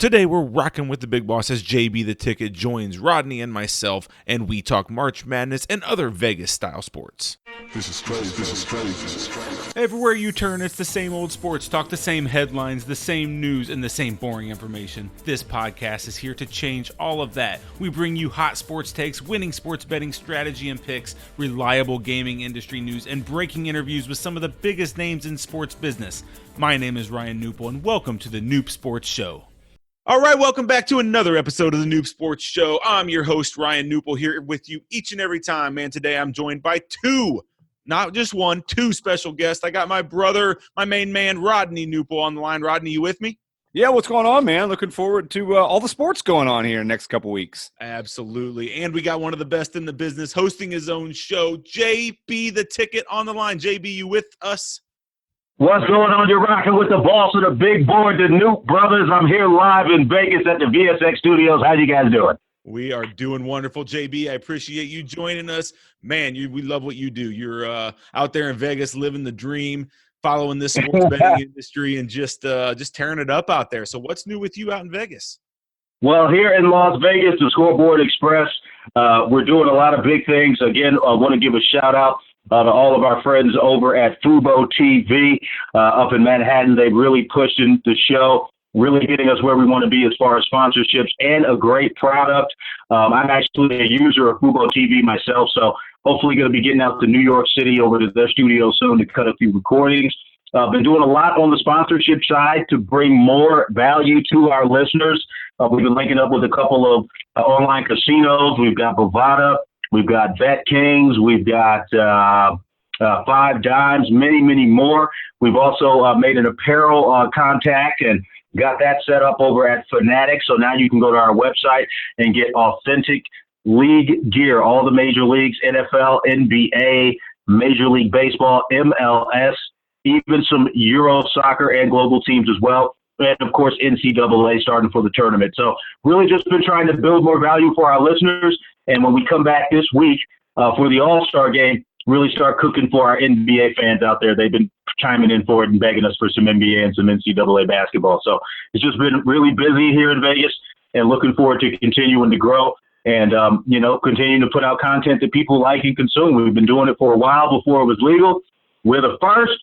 Today we're rocking with the big boss as JB the Ticket joins Rodney and myself, and we talk March Madness and other Vegas-style sports. This is crazy. Everywhere you turn, it's the same old sports talk, the same headlines, the same news, and the same boring information. This podcast is here to change all of that. We bring you hot sports takes, winning sports betting strategy and picks, reliable gaming industry news, and breaking interviews with some of the biggest names in sports business. My name is Ryan Knuppel, and welcome to the Noop Sports Show. All right, welcome back to another episode of the Noob Sports Show. I'm your host, Ryan Knuppel, here with you each and every time, man. Today I'm joined by two special guests. I got my brother, my main man, Rodney Knuppel on the line. Rodney, you with me? Yeah, what's going on, man? Looking forward to all the sports going on here in the next couple weeks. Absolutely. And we got one of the best in the business hosting his own show, JB the Ticket on the line. JB, you with us? What's going on? You're rocking with the boss of the big board, the Noop Brothers. I'm here live in Vegas at the VSX Studios. How you guys doing? We are doing wonderful, JB. I appreciate you joining us. Man, we love what you do. You're out there in Vegas living the dream, following this sports betting industry, and just tearing it up out there. So what's new with you out in Vegas? Well, here in Las Vegas, the Scoreboard Express, we're doing a lot of big things. Again, I want to give a shout-out to all of our friends over at Fubo TV up in Manhattan. They've really pushed in the show, really getting us where we want to be as far as sponsorships and a great product. I'm actually a user of Fubo TV myself, so hopefully going to be getting out to New York City over to their studio soon to cut a few recordings. Been doing a lot on the sponsorship side to bring more value to our listeners. We've been linking up with a couple of online casinos. We've got Bovada. We've got Bet Kings. We've got Five Dimes, many, many more. We've also made an apparel contact and got that set up over at Fanatics. So now you can go to our website and get authentic league gear, all the major leagues, NFL, NBA, Major League Baseball, MLS, even some Euro soccer and global teams as well. And, of course, NCAA starting for the tournament. So really just been trying to build more value for our listeners. And when we come back this week for the All-Star game, really start cooking for our NBA fans out there. They've been chiming in for it and begging us for some NBA and some NCAA basketball. So it's just been really busy here in Vegas and looking forward to continuing to grow and, continuing to put out content that people like and consume. We've been doing it for a while before it was legal. We're the first.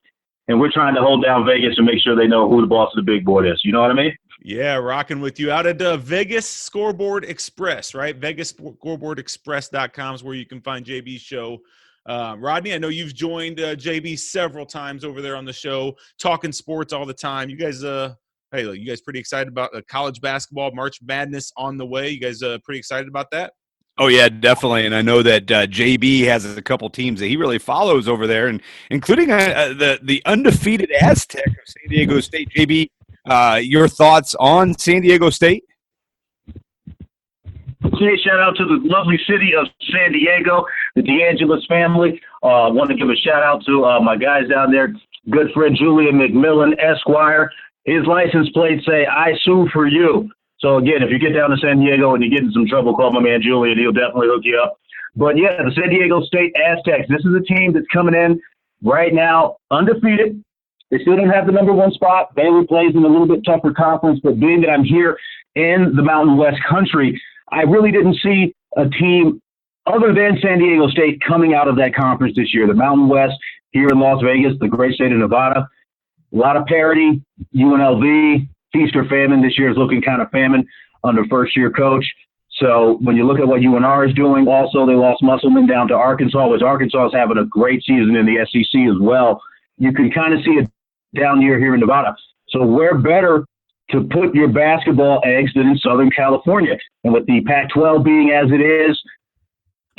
And we're trying to hold down Vegas and make sure they know who the boss of the big board is. You know what I mean? Yeah, rocking with you out at Vegas Scoreboard Express, right? Vegas Scoreboard Express.com is where you can find JB's show. Rodney, I know you've joined JB several times over there on the show, talking sports all the time. You guys, you guys pretty excited about college basketball, March Madness on the way? You guys pretty excited about that? Oh, yeah, definitely. And I know that JB has a couple teams that he really follows over there, and including the undefeated Aztec of San Diego State. JB, your thoughts on San Diego State? Okay, shout out to the lovely city of San Diego, the DeAngelis family. I want to give a shout out to my guys down there, good friend Julian McMillan, Esquire. His license plates say, "I sue for you." So, again, if you get down to San Diego and you get in some trouble, call my man Julian. He'll definitely hook you up. But, yeah, the San Diego State Aztecs, this is a team that's coming in right now undefeated. They still don't have the number one spot. Baylor plays in a little bit tougher conference. But being that I'm here in the Mountain West country, I really didn't see a team other than San Diego State coming out of that conference this year. The Mountain West here in Las Vegas, the great state of Nevada, a lot of parity, UNLV. Feast or famine this year is looking kind of famine under first-year coach. So when you look at what UNR is doing, also they lost Musselman down to Arkansas, which Arkansas is having a great season in the SEC as well. You can kind of see it down here in Nevada. So where better to put your basketball eggs than in Southern California? And with the Pac-12 being as it is,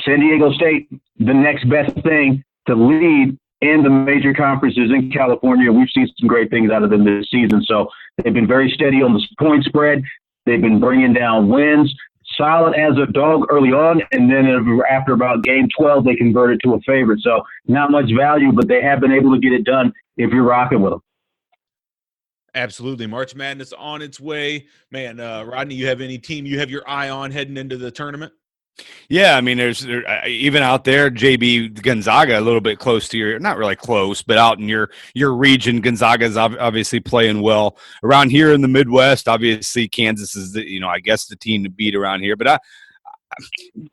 San Diego State, the next best thing to lead in the major conferences in California. We've seen some great things out of them this season. So they've been very steady on the point spread. They've been bringing down wins, solid as a dog early on. And then after about game 12, they converted to a favorite. So not much value, but they have been able to get it done if you're rocking with them. Absolutely. March Madness on its way. Man, Rodney, you have any team you have your eye on heading into the tournament? Yeah, I mean, even out there, JB Gonzaga, a little bit close to your, not really close, but out in your region, Gonzaga's obviously playing well. Around here in the Midwest, obviously Kansas is I guess the team to beat around here. But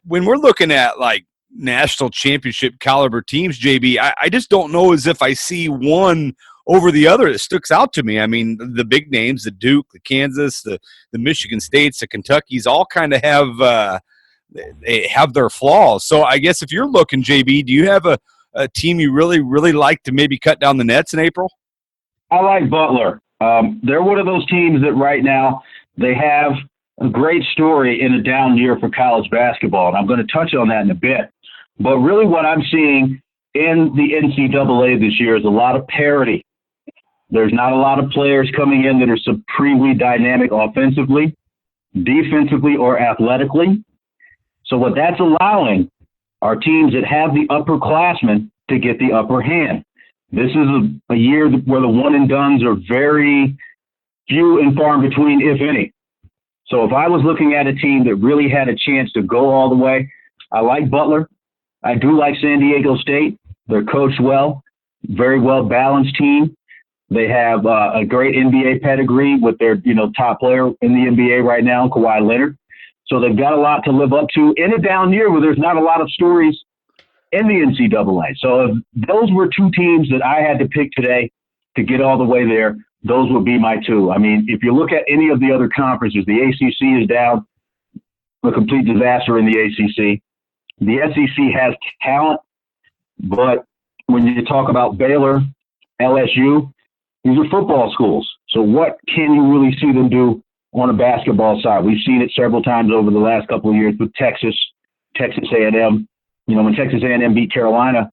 when we're looking at like national championship caliber teams, JB, I just don't know as if I see one over the other that sticks out to me. I mean, the big names, the Duke, the Kansas, the Michigan States, the Kentuckys, all kind of have they have their flaws. So I guess if you're looking, JB, do you have a team you really, really like to maybe cut down the nets in April? I like Butler. They're one of those teams that right now they have a great story in a down year for college basketball, and I'm going to touch on that in a bit. But really what I'm seeing in the NCAA this year is a lot of parity. There's not a lot of players coming in that are supremely dynamic offensively, defensively, or athletically. So what that's allowing are teams that have the upperclassmen to get the upper hand. This is a year where the one and dones are very few and far in between, if any. So if I was looking at a team that really had a chance to go all the way, I like Butler. I do like San Diego State. They're coached well, very well balanced team. They have a great NBA pedigree with their top player in the NBA right now, Kawhi Leonard. So they've got a lot to live up to in a down year where there's not a lot of stories in the NCAA. So if those were two teams that I had to pick today to get all the way there, those would be my two. I mean, if you look at any of the other conferences, the ACC is down, a complete disaster in the ACC. The SEC has talent, but when you talk about Baylor, LSU, these are football schools. So what can you really see them do on a basketball side? We've seen it several times over the last couple of years with Texas A&M. When Texas A&M beat Carolina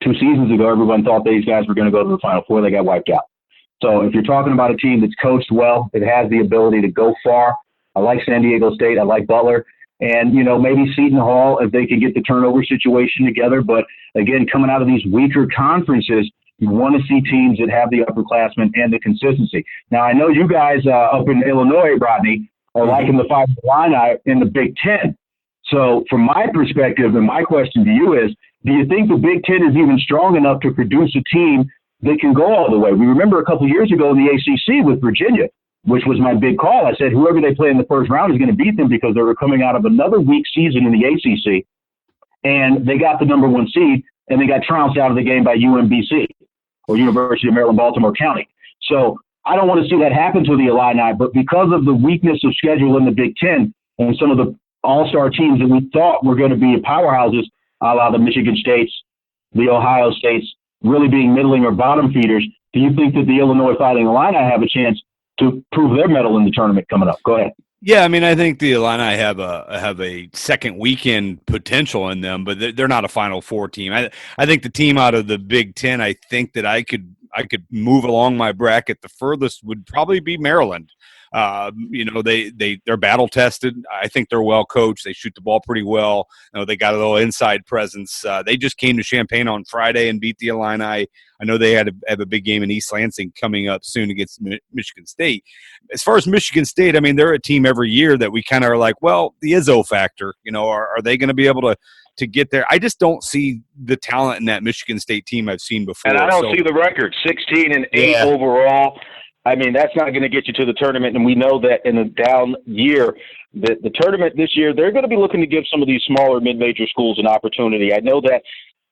2 seasons ago, everyone thought these guys were going to go to the Final Four. They got wiped out. So if you're talking about a team that's coached well, it has the ability to go far. I like San Diego State. I like Butler. And, maybe Seton Hall if they can get the turnover situation together. But, again, coming out of these weaker conferences, you want to see teams that have the upperclassmen and the consistency. Now, I know you guys up in Illinois, Rodney, are liking the Five Illini in the Big Ten. So from my perspective, and my question to you is, do you think the Big Ten is even strong enough to produce a team that can go all the way? We remember a couple of years ago in the ACC with Virginia, which was my big call. I said, whoever they play in the first round is going to beat them because they were coming out of another weak season in the ACC, and they got the number 1 seed, and they got trounced out of the game by UMBC, or University of Maryland, Baltimore County. So I don't want to see that happen to the Illini, but because of the weakness of schedule in the Big Ten and some of the all-star teams that we thought were going to be powerhouses, a la the Michigan States, the Ohio States, really being middling or bottom feeders, do you think that the Illinois Fighting Illini have a chance to prove their medal in the tournament coming up? Go ahead. Yeah, I mean, I think the Illini have a second weekend potential in them, but they're not a Final Four team. I think the team out of the Big Ten, I think that I could move along my bracket the furthest would probably be Maryland. They're battle tested. I think they're well coached. They shoot the ball pretty well. They got a little inside presence. They just came to Champaign on Friday and beat the Illini. I know they have a big game in East Lansing coming up soon against Michigan State. As far as Michigan State, I mean, they're a team every year that we kind of are like, well, the Izzo factor, are they going to be able to get there? I just don't see the talent in that Michigan State team I've seen before. And I don't see the record, 16-8 overall. I mean, that's not going to get you to the tournament, and we know that in a down year, the tournament this year, they're going to be looking to give some of these smaller mid-major schools an opportunity. I know that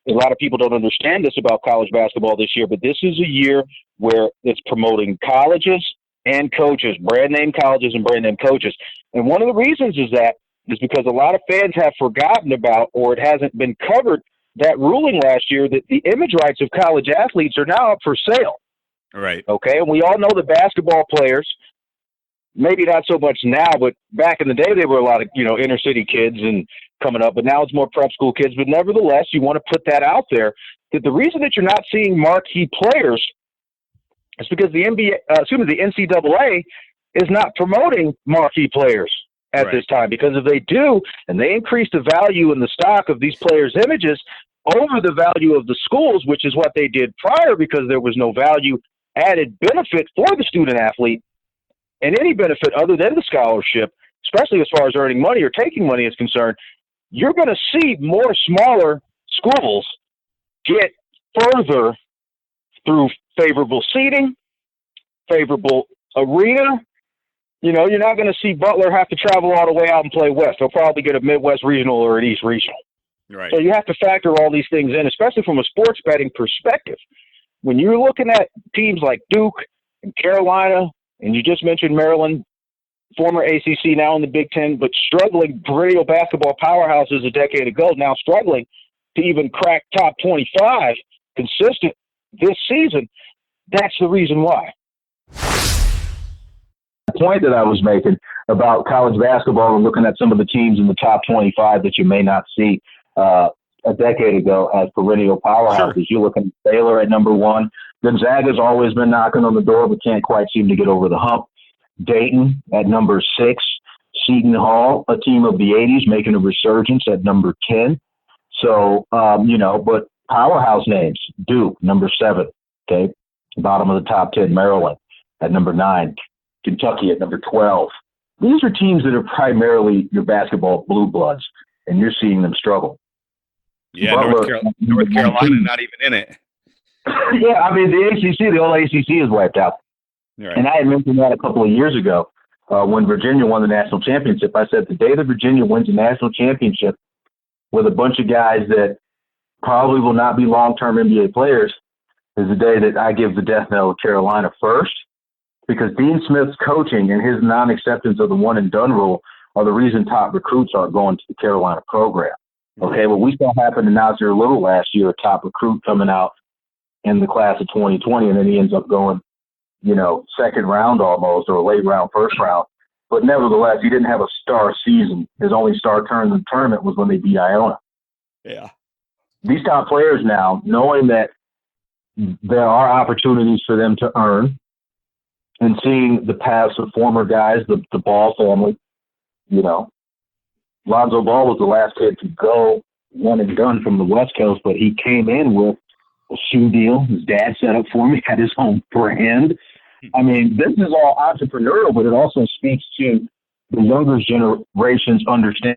a lot of people don't understand this about college basketball this year, but this is a year where it's promoting colleges and coaches, brand-name colleges and brand-name coaches. And one of the reasons is because a lot of fans have forgotten about, or it hasn't been covered, that ruling last year that the image rights of college athletes are now up for sale. Right. Okay, and we all know the basketball players, maybe not so much now, but back in the day, they were a lot of, inner city kids and coming up, but now it's more prep school kids. But nevertheless, you want to put that out there, that the reason that you're not seeing marquee players is because the NCAA is not promoting marquee players at this time, because if they do, and they increase the value in the stock of these players' images over the value of the schools, which is what they did prior, because there was no value added benefit for the student athlete, and any benefit other than the scholarship, especially as far as earning money or taking money is concerned, you're going to see more smaller schools get further through favorable seating, favorable arena. You know, you're not going to see Butler have to travel all the way out and play West. They'll probably get a Midwest regional or an East regional. Right. So you have to factor all these things in, especially from a sports betting perspective. When you're looking at teams like Duke and Carolina, and you just mentioned Maryland, former ACC, now in the Big Ten, but struggling perennial basketball powerhouses a decade ago, now struggling to even crack top 25 consistent this season, that's the reason why. The point that I was making about college basketball and looking at some of the teams in the top 25 that you may not see a decade ago as perennial powerhouses. Sure. You're looking at Baylor at number 1. Gonzaga's always been knocking on the door, but can't quite seem to get over the hump. Dayton at number 6. Seton Hall, a team of the 80s, making a resurgence at number 10. So, but powerhouse names, Duke, number 7, okay? Bottom of the top 10, Maryland at number 9. Kentucky at number 12. These are teams that are primarily your basketball blue bloods, and you're seeing them struggle. Yeah, Butler, North Carolina not even in it. Yeah, I mean, the ACC, the whole ACC is wiped out. Right. And I had mentioned that a couple of years ago when Virginia won the national championship. I said the day that Virginia wins a national championship with a bunch of guys that probably will not be long-term NBA players is the day that I give the death knell to Carolina first, because Dean Smith's coaching and his non-acceptance of the one-and-done rule are the reason top recruits aren't going to the Carolina program. Okay, well, we saw happen to Nasir Little last year, a top recruit coming out in the class of 2020, and then he ends up going, second round almost, or a late round, first round. But nevertheless, he didn't have a star season. His only star turn in the tournament was when they beat Iona. Yeah. These top players now, knowing that there are opportunities for them to earn, and seeing the paths of former guys, the Ball family, Lonzo Ball was the last kid to go one and done from the West Coast, but he came in with a shoe deal. His dad set up for him, had his own brand. I mean, this is all entrepreneurial, but it also speaks to the younger generation's understanding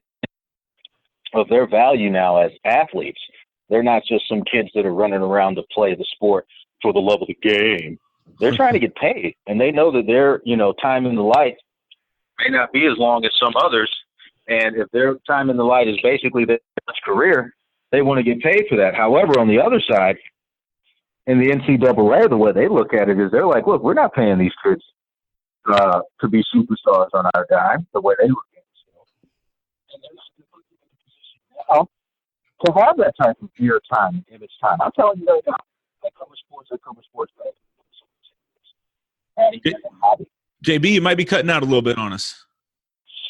of their value now as athletes. They're not just some kids that are running around to play the sport for the love of the game. They're trying to get paid, and they know that their, time in the light may not be as long as some others. And if their time in the light is basically their career, they want to get paid for that. However, on the other side, in the NCAA, the way they look at it is they're like, look, we're not paying these kids to be superstars on our dime, the way they look at it. And to have that type of gear time in its time, I'm telling you right now, they cover sports. JB, you might be cutting out a little bit on us.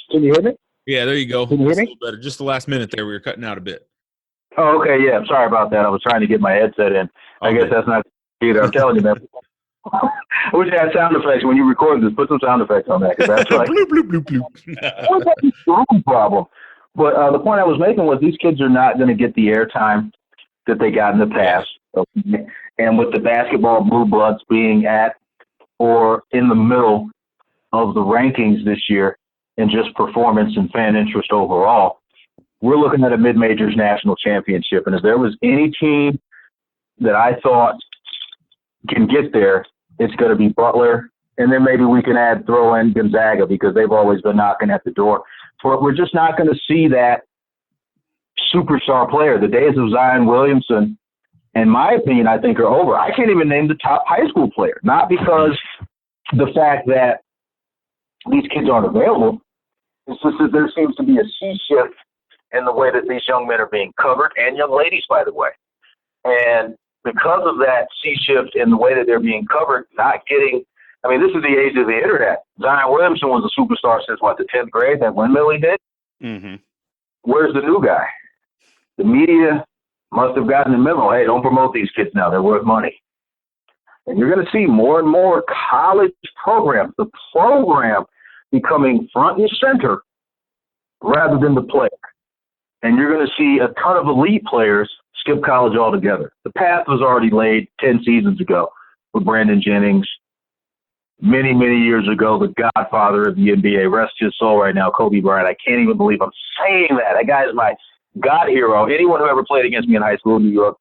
Can you hear me? Yeah, there you go. Can you hear That's me? a little better. Just the last minute there, we were cutting out a bit. Oh, okay, yeah. Sorry about that. I was trying to get my headset in. I guess that's not either. I'm telling you, man. I wish I had sound effects when you record this. Put some sound effects on that, because that's like bloop, bloop, bloop, bloop. what's that problem? But the point I was making was these kids are not going to get the airtime that they got in the past. Okay? And with the basketball blue bloods being at or in the middle of the rankings this year in just performance and fan interest overall, we're looking at a mid-majors national championship. And if there was any team that I thought can get there, it's going to be Butler. And then maybe we can throw in Gonzaga, because they've always been knocking at the door. But we're just not going to see that superstar player. The days of Zion Williamson, in my opinion, I think are over. I can't even name the top high school player, not because the fact that these kids aren't available. It's just that there seems to be a sea shift in the way that these young men are being covered, and young ladies, by the way. And because of that sea shift in the way that they're being covered, not getting – I mean, this is the age of the internet. Zion Williamson was a superstar since, the 10th grade, that windmill he did? Mm-hmm. Where's the new guy? The media must have gotten the memo, hey, don't promote these kids now. They're worth money. And you're going to see more and more college programs, the program becoming front and center rather than the player. And you're going to see a ton of elite players skip college altogether. The path was already laid 10 seasons ago with Brandon Jennings. Many, many years ago, the godfather of the NBA, rest his soul right now, Kobe Bryant. I can't even believe I'm saying that. That guy is my God hero. Anyone who ever played against me in high school in New York,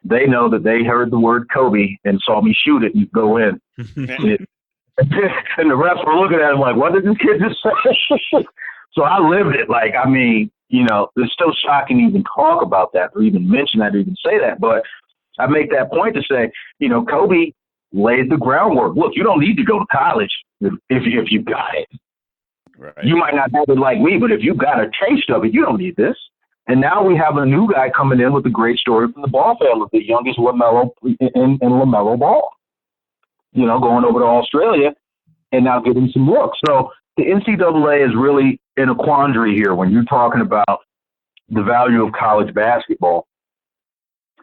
they know that they heard the word Kobe and saw me shoot it and go in. And the refs were looking at him like, what did this kid just say? So I lived it. Like, I mean, you know, it's still shocking to even talk about that or even mention that or even say that. But I make that point to say, you know, Kobe laid the groundwork. Look, you don't need to go to college if you got it. Right. You might not have it like me, but if you got a taste of it, you don't need this. And now we have a new guy coming in with a great story from the Ball family, the youngest LaMelo in LaMelo Ball. You know, going over to Australia and now getting some looks. So the NCAA is really in a quandary here when you're talking about the value of college basketball,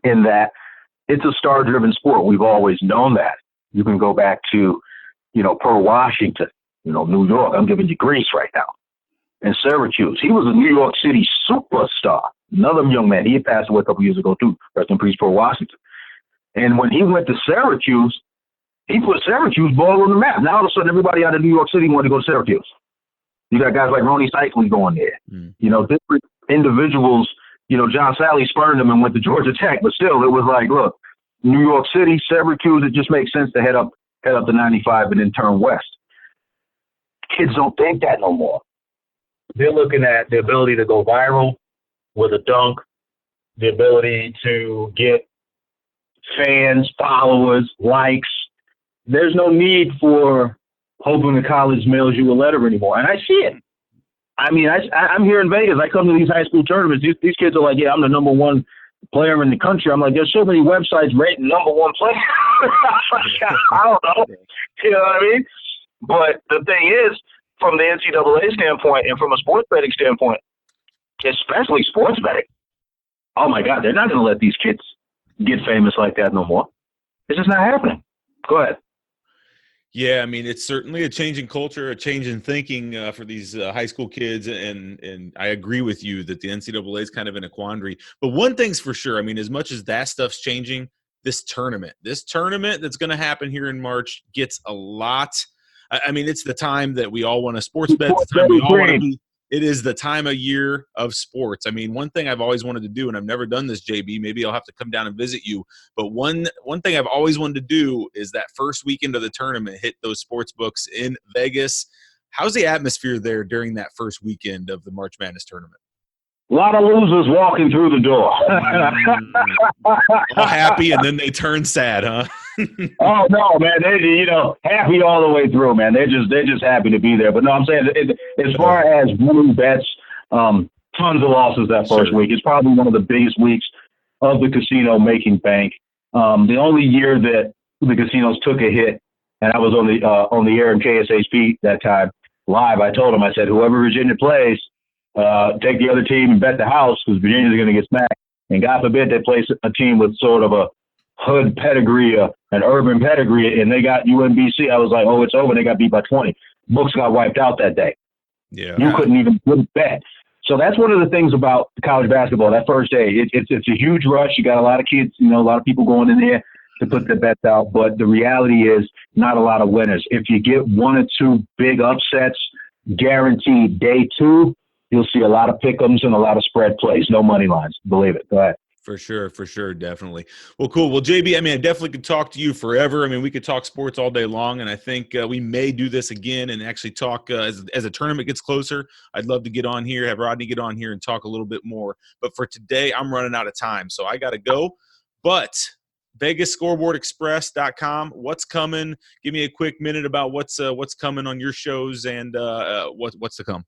in that it's a star-driven sport. We've always known that. You can go back to, you know, Pearl Washington, you know, New York. I'm giving you Greece right now. And Syracuse. He was a New York City superstar. Another young man. He had passed away a couple years ago, too. Rest in peace, Pearl Washington. And when he went to Syracuse, he put Syracuse ball on the map. Now, all of a sudden, everybody out of New York City wanted to go to Syracuse. You got guys like Ronnie Cycling going there. You know, different individuals. You know, John Sally spurned him and went to Georgia Tech, but still, it was like, look, New York City, Syracuse, it just makes sense to head up to 95 and then turn west. Kids don't think that no more. They're looking at the ability to go viral with a dunk, the ability to get fans, followers, likes. There's no need for hoping the college mails you a letter anymore. And I see it. I mean, I'm here in Vegas. I come to these high school tournaments. These kids are like, yeah, I'm the number one player in the country. I'm like, there's so many websites rating number one player. I don't know. You know what I mean? But the thing is, from the NCAA standpoint and from a sports betting standpoint, especially sports betting, oh, my God, they're not going to let these kids get famous like that no more. It's just not happening. Go ahead. Yeah, I mean, it's certainly a change in culture, a change in thinking for these high school kids, and I agree with you that the NCAA is kind of in a quandary. But one thing's for sure, I mean, as much as that stuff's changing, this tournament that's going to happen here in March gets a lot. I mean, it's the time that we all want to sports bet. The time we all want to be. It is the time of year of sports. I mean, one thing I've always wanted to do, and I've never done this, JB, maybe I'll have to come down and visit you, but one thing I've always wanted to do is that first weekend of the tournament, hit those sports books in Vegas. How's the atmosphere there during that first weekend of the March Madness tournament? A lot of losers walking through the door. All happy, and then they turn sad, huh? Oh no, man! They, you know, happy all the way through, man. They're just happy to be there. But no, I'm saying as far as winning bets, tons of losses that first week. It's probably one of the biggest weeks of the casino making bank. The only year that the casinos took a hit, and I was on the air in KSHP that time live. I told them, I said, whoever Virginia plays, take the other team and bet the house because Virginia's going to get smacked. And God forbid they play a team with sort of a hood pedigree, an urban pedigree, and they got UMBC. I was like, oh, it's over. They got beat by 20. Books got wiped out that day. Yeah, you couldn't even put a bet. So that's one of the things about college basketball. That first day, it's a huge rush. You got a lot of kids, you know, a lot of people going in there to put their bets out. But the reality is, not a lot of winners. If you get one or two big upsets, guaranteed day two, you'll see a lot of pick'ems and a lot of spread plays. No money lines. Believe it. Go ahead. For sure, definitely. Well, cool. Well, JB, I mean, I definitely could talk to you forever. I mean, we could talk sports all day long, and I think we may do this again and actually talk as a tournament gets closer. I'd love to get on here, have Rodney get on here and talk a little bit more. But for today, I'm running out of time, so I got to go. But Vegas Scoreboard Express.com, what's coming? Give me a quick minute about what's coming on your shows and what's to come.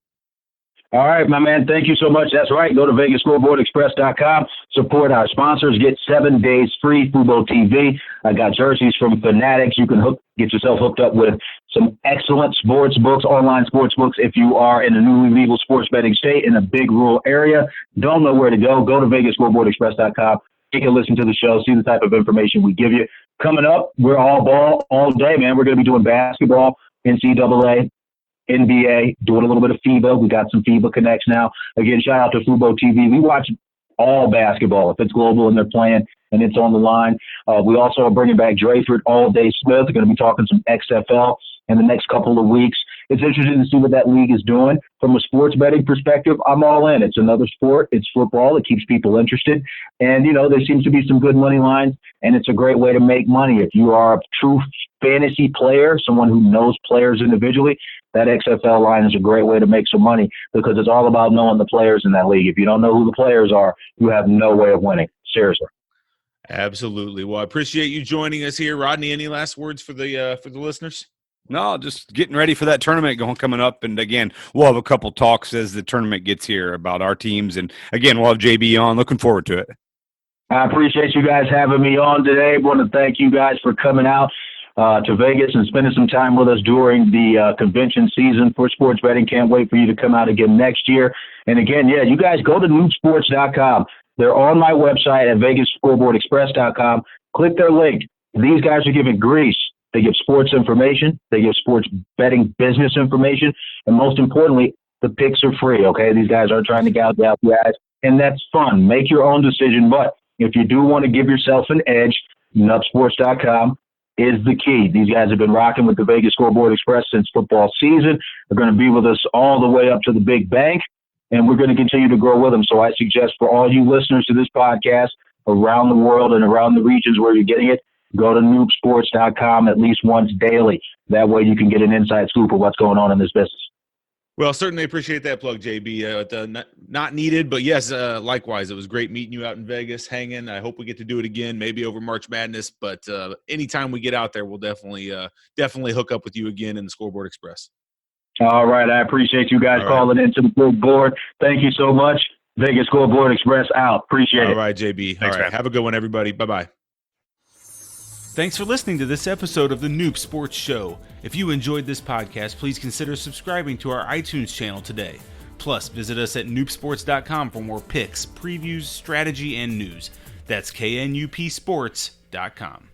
All right, my man. Thank you so much. That's right. Go to VegasScoreboardExpress.com. Support our sponsors. Get 7 days free Fubo TV. I got jerseys from Fanatics. You can get yourself hooked up with some excellent sports books, online sports books. If you are in a newly legal sports betting state in a big rural area, don't know where to go to VegasScoreboardExpress.com. Take a listen to the show, see the type of information we give you. Coming up, we're all ball all day, man. We're going to be doing basketball, NCAA, NBA, doing a little bit of FIBA. We got some FIBA connects now. Again, shout out to Fubo TV. We watch all basketball. If it's global and they're playing and it's on the line. We also are bringing back Drayford All Day Smith. We're going to be talking some XFL in the next couple of weeks. it's interesting to see what that league is doing. From a sports betting perspective, I'm all in. It's another sport. It's football. It keeps people interested. And, there seems to be some good money lines, and it's a great way to make money. If you are a true fantasy player, someone who knows players individually, that XFL line is a great way to make some money because it's all about knowing the players in that league. If you don't know who the players are, you have no way of winning. Seriously. Absolutely. Well, I appreciate you joining us here. Rodney, any last words for the listeners? No, just getting ready for that tournament coming up. And again, we'll have a couple talks as the tournament gets here about our teams. And again, we'll have JB on. Looking forward to it. I appreciate you guys having me on today. I want to thank you guys for coming out to Vegas and spending some time with us during the convention season for sports betting. Can't wait for you to come out again next year. And again, you guys go to noobsports.com. They're on my website at vegasscoreboardexpress.com. Click their link. These guys are giving grease. They give sports information. They give sports betting business information. And most importantly, the picks are free, okay? These guys aren't trying to gouge out you guys. And that's fun. Make your own decision. But if you do want to give yourself an edge, Knuppsports.com is the key. These guys have been rocking with the Vegas Scoreboard Express since football season. They're going to be with us all the way up to the big bank, and we're going to continue to grow with them. So I suggest for all you listeners to this podcast around the world and around the regions where you're getting it, go to noobsports.com at least once daily. That way you can get an inside scoop of what's going on in this business. Well, certainly appreciate that plug, JB. Not needed, but yes, likewise. It was great meeting you out in Vegas, hanging. I hope we get to do it again, maybe over March Madness. But anytime we get out there, we'll definitely hook up with you again in the Scoreboard Express. All right. I appreciate you guys calling into the big board. Thank you so much. Vegas Scoreboard Express out. Appreciate it. All right, JB. Thanks, all right. man. Have a good one, everybody. Bye-bye. Thanks for listening to this episode of the Noob Sports Show. If you enjoyed this podcast, please consider subscribing to our iTunes channel today. Plus, visit us at noobsports.com for more picks, previews, strategy, and news. That's KNUPsports.com.